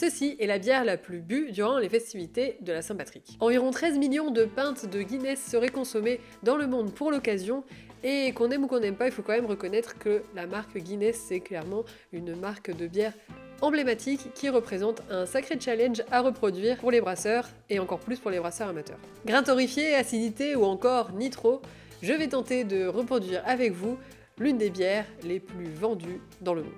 Ceci est la bière la plus bue durant les festivités de la Saint-Patrick. Environ 13 millions de pintes de Guinness seraient consommées dans le monde pour l'occasion, et qu'on aime ou qu'on n'aime pas, il faut quand même reconnaître que la marque Guinness, c'est clairement une marque de bière emblématique qui représente un sacré challenge à reproduire pour les brasseurs, et encore plus pour les brasseurs amateurs. Grain torréfié, acidité ou encore nitro, je vais tenter de reproduire avec vous l'une des bières les plus vendues dans le monde.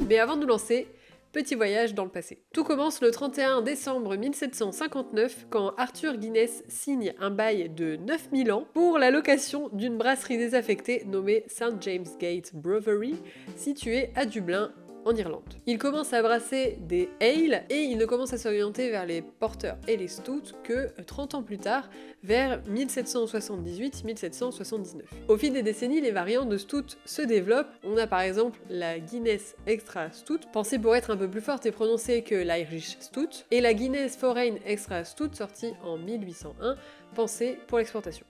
Mais avant de nous lancer, petit voyage dans le passé. Tout commence le 31 décembre 1759 quand Arthur Guinness signe un bail de 9000 ans pour la location d'une brasserie désaffectée nommée St. James Gate Brewery, située à Dublin, en Irlande. Il commence à brasser des ales et il ne commence à s'orienter vers les porters et les stouts que 30 ans plus tard, vers 1778-1779. Au fil des décennies, les variantes de stout se développent. On a par exemple la Guinness Extra Stout, pensée pour être un peu plus forte et prononcée que l'Irish Stout, et la Guinness Foreign Extra Stout, sortie en 1801, pensée pour l'exportation.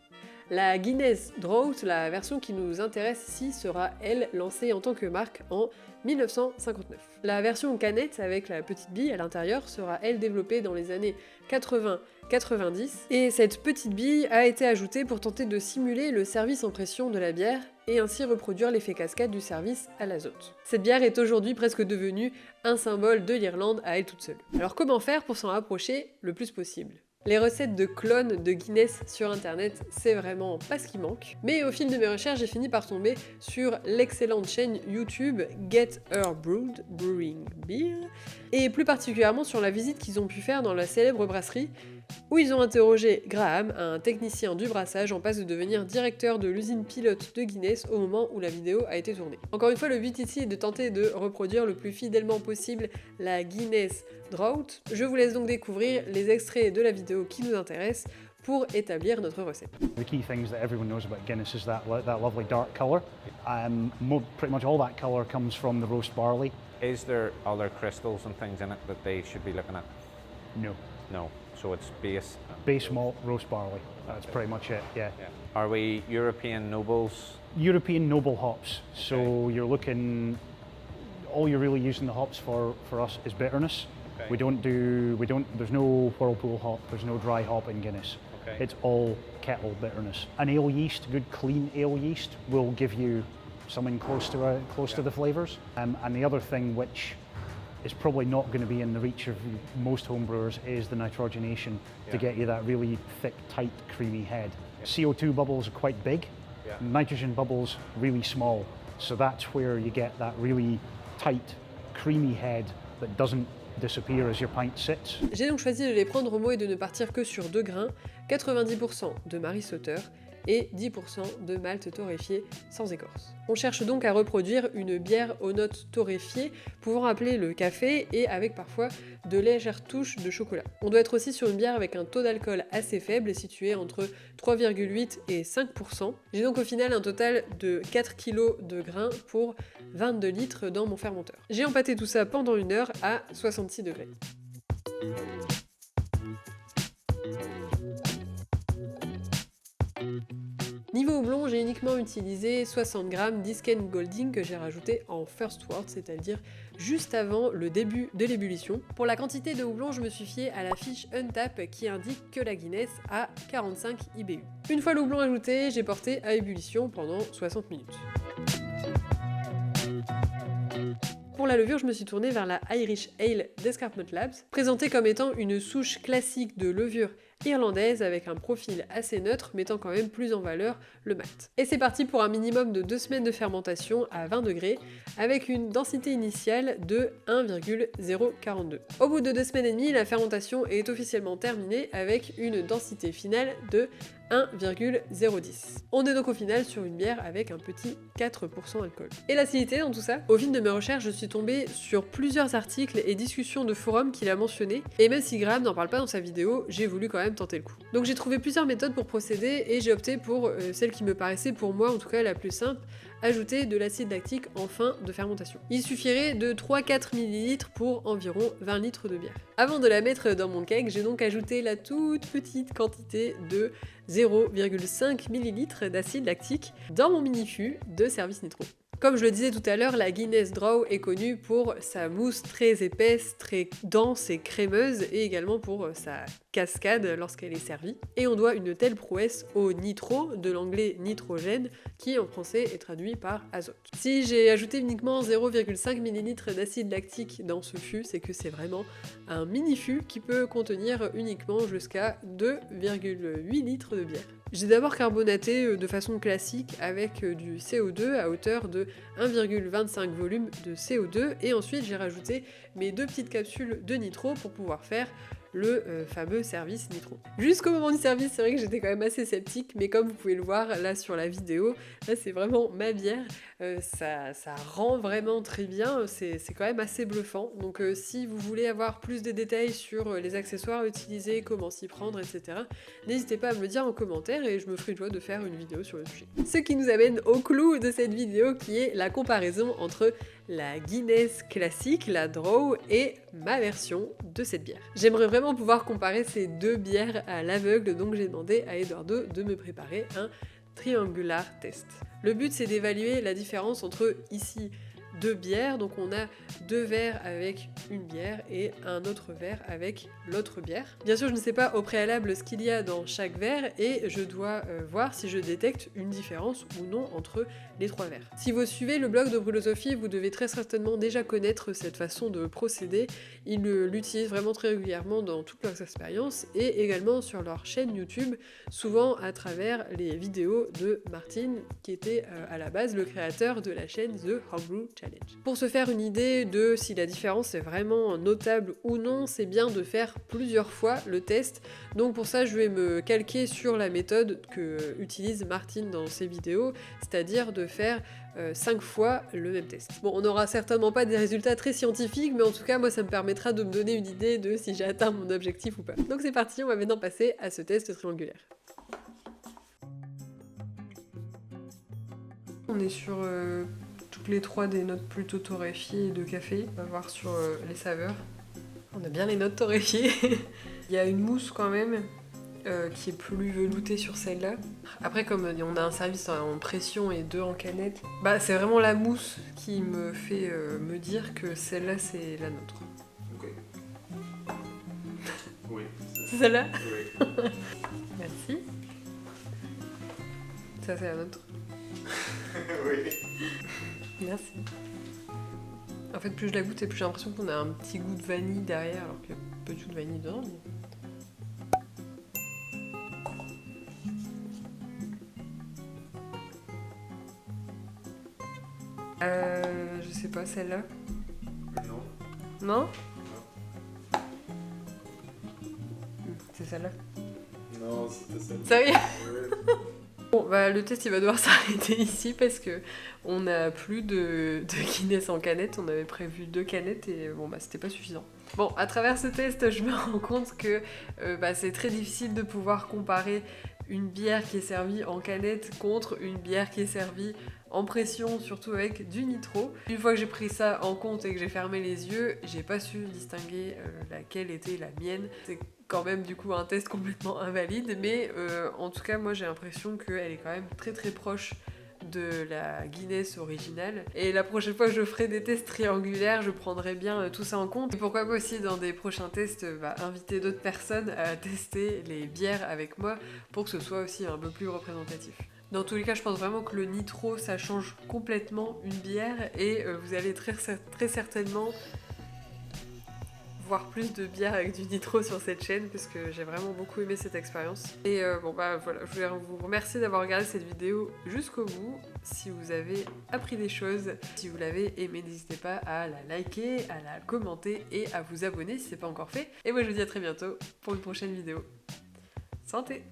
La Guinness Draught, la version qui nous intéresse ici, sera, elle, lancée en tant que marque en 1959. La version canette avec la petite bille à l'intérieur sera, elle, développée dans les années 80-90, et cette petite bille a été ajoutée pour tenter de simuler le service en pression de la bière et ainsi reproduire l'effet cascade du service à l'azote. Cette bière est aujourd'hui presque devenue un symbole de l'Irlande à elle toute seule. Alors comment faire pour s'en rapprocher le plus possible ? Les recettes de clones de Guinness sur internet, c'est vraiment pas ce qui manque. Mais au fil de mes recherches, j'ai fini par tomber sur l'excellente chaîne YouTube Get Her Brewed Brewing Beer, et plus particulièrement sur la visite qu'ils ont pu faire dans la célèbre brasserie, où ils ont interrogé Graham, un technicien du brassage en passe de devenir directeur de l'usine pilote de Guinness au moment où la vidéo a été tournée. Encore une fois, le but ici est de tenter de reproduire le plus fidèlement possible la Guinness Draught. Je vous laisse donc découvrir les extraits de la vidéo qui nous intéressent pour établir notre recette. The key things that everyone knows about Guinness is that lovely dark colour. Pretty much all that colour comes from the roast barley. Is there other crystals and things in it that they should be looking at? No. No. So it's base. Base malt, roast barley. That's pretty much it, yeah. Are we European nobles? European noble hops. So Okay. you're looking, all you're really using the hops for us is bitterness. Okay. There's no whirlpool hop, there's no dry hop in Guinness. Okay. It's all kettle bitterness. An ale yeast, good clean ale yeast, will give you something close to the flavours. And the other thing which is probably not going to be in the reach of most homebrewers is the nitrogenation to get you that really thick, tight, creamy head. CO2 bubbles are quite big, nitrogen bubbles really small, so that's where you get that really tight, creamy head that doesn't disappear as your pint sits. J'ai donc choisi de les prendre au mot et de ne partir que sur 2 grains, 90% de Marie Sauter et 10% de malt torréfié sans écorce. On cherche donc à reproduire une bière aux notes torréfiées, pouvant rappeler le café et avec parfois de légères touches de chocolat. On doit être aussi sur une bière avec un taux d'alcool assez faible, situé entre 3,8 et 5%. J'ai donc au final un total de 4 kg de grains pour 22 litres dans mon fermenteur. J'ai empâté tout ça pendant 1 heure à 66 degrés. Niveau houblon, j'ai uniquement utilisé 60 g d'Isken Golding que j'ai rajouté en first wort, c'est-à-dire juste avant le début de l'ébullition. Pour la quantité de houblon, je me suis fié à la fiche Untap qui indique que la Guinness a 45 IBU. Une fois le houblon ajouté, j'ai porté à ébullition pendant 60 minutes. Pour la levure, je me suis tournée vers la Irish Ale d'Escarpment Labs, présentée comme étant une souche classique de levure irlandaise avec un profil assez neutre, mettant quand même plus en valeur le malt. Et c'est parti pour un minimum de 2 semaines de fermentation à 20 degrés, avec une densité initiale de 1,042. Au bout de 2 semaines et demie, la fermentation est officiellement terminée avec une densité finale de 1,010. On est donc au final sur une bière avec un petit 4% alcool. Et l'acidité dans tout ça? Au fil de mes recherches, je suis tombée sur plusieurs articles et discussions de forums qu'il a mentionné, et même si Graham n'en parle pas dans sa vidéo, j'ai voulu quand même tenter le coup. Donc j'ai trouvé plusieurs méthodes pour procéder et j'ai opté pour celle qui me paraissait pour moi en tout cas la plus simple, ajouter de l'acide lactique en fin de fermentation. Il suffirait de 3-4 ml pour environ 20 litres de bière. Avant de la mettre dans mon keg, j'ai donc ajouté la toute petite quantité de 0,5 ml d'acide lactique dans mon mini fût de service nitro. Comme je le disais tout à l'heure, la Guinness Draw est connue pour sa mousse très épaisse, très dense et crémeuse, et également pour sa cascade lorsqu'elle est servie. Et on doit une telle prouesse au nitro, de l'anglais nitrogène, qui en français est traduit par azote. Si j'ai ajouté uniquement 0,5 ml d'acide lactique dans ce fût, c'est que c'est vraiment un mini fût qui peut contenir uniquement jusqu'à 2,8 litres de bière. J'ai d'abord carbonaté de façon classique avec du CO2 à hauteur de 1,25 volume de CO2 et ensuite j'ai rajouté mes 2 petites capsules de nitro pour pouvoir faire le fameux service nitro. Jusqu'au moment du service, c'est vrai que j'étais quand même assez sceptique, mais comme vous pouvez le voir là sur la vidéo, là c'est vraiment ma bière, ça rend vraiment très bien, c'est quand même assez bluffant. Donc si vous voulez avoir plus de détails sur les accessoires utilisés, comment s'y prendre, etc., n'hésitez pas à me le dire en commentaire et je me ferai une joie de faire une vidéo sur le sujet. Ce qui nous amène au clou de cette vidéo qui est la comparaison entre la Guinness classique, la Draw, et ma version de cette bière. J'aimerais vraiment pouvoir comparer ces deux bières à l'aveugle, donc j'ai demandé à Eduardo de me préparer un triangular test. Le but c'est d'évaluer la différence entre ici 2 bières, donc on a 2 verres avec une bière et un autre verre avec l'autre bière. Bien sûr je ne sais pas au préalable ce qu'il y a dans chaque verre et je dois voir si je détecte une différence ou non entre les 3 verres. Si vous suivez le blog de Brulosophy, vous devez très certainement déjà connaître cette façon de procéder. Ils l'utilisent vraiment très régulièrement dans toutes leurs expériences et également sur leur chaîne YouTube, souvent à travers les vidéos de Martin, qui était à la base le créateur de la chaîne The Homebrew Challenge. Pour se faire une idée de si la différence est vraiment notable ou non, c'est bien de faire plusieurs fois le test. Donc pour ça, je vais me calquer sur la méthode que utilise Martin dans ses vidéos, c'est-à-dire de faire 5 fois le même test. Bon, on n'aura certainement pas des résultats très scientifiques, mais en tout cas, moi, ça me permettra de me donner une idée de si j'ai atteint mon objectif ou pas. Donc c'est parti, on va maintenant passer à ce test triangulaire. On est sur toutes les 3 des notes plutôt torréfiées de café. On va voir sur les saveurs. On a bien les notes torréfiées. Il y a une mousse quand même qui est plus veloutée sur celle-là. Après, comme on a un service en pression et 2 en canette, bah c'est vraiment la mousse qui me fait me dire que celle-là c'est la nôtre. Ok. Oui. C'est celle-là? Oui. Merci. Ça c'est la nôtre. Oui. Merci. En fait, plus je la goûte et plus j'ai l'impression qu'on a un petit goût de vanille derrière, alors qu'il y a pas du tout de vanille dedans. Mais... je sais pas, celle-là? Non. Non? C'est celle-là? Non, c'était celle-là. Sérieux? Ouais. Bon, bah le test il va devoir s'arrêter ici parce que on n'a plus de Guinness en canette, on avait prévu 2 canettes et bon bah c'était pas suffisant. Bon, à travers ce test, je me rends compte que c'est très difficile de pouvoir comparer une bière qui est servie en canette contre une bière qui est servie en pression, surtout avec du nitro. Une fois que j'ai pris ça en compte et que j'ai fermé les yeux, j'ai pas su distinguer laquelle était la mienne. C'est quand même du coup un test complètement invalide, mais en tout cas moi j'ai l'impression qu'elle est quand même très très proche de la Guinness originale. Et la prochaine fois que je ferai des tests triangulaires, je prendrai bien tout ça en compte. Et pourquoi pas aussi dans des prochains tests, inviter d'autres personnes à tester les bières avec moi pour que ce soit aussi un peu plus représentatif. Dans tous les cas, je pense vraiment que le nitro, ça change complètement une bière et vous allez très certainement voir plus de bières avec du nitro sur cette chaîne parce que j'ai vraiment beaucoup aimé cette expérience. Et voilà, je voulais vous remercier d'avoir regardé cette vidéo jusqu'au bout. Si vous avez appris des choses, si vous l'avez aimé, n'hésitez pas à la liker, à la commenter et à vous abonner si c'est pas encore fait. Et moi je vous dis à très bientôt pour une prochaine vidéo. Santé!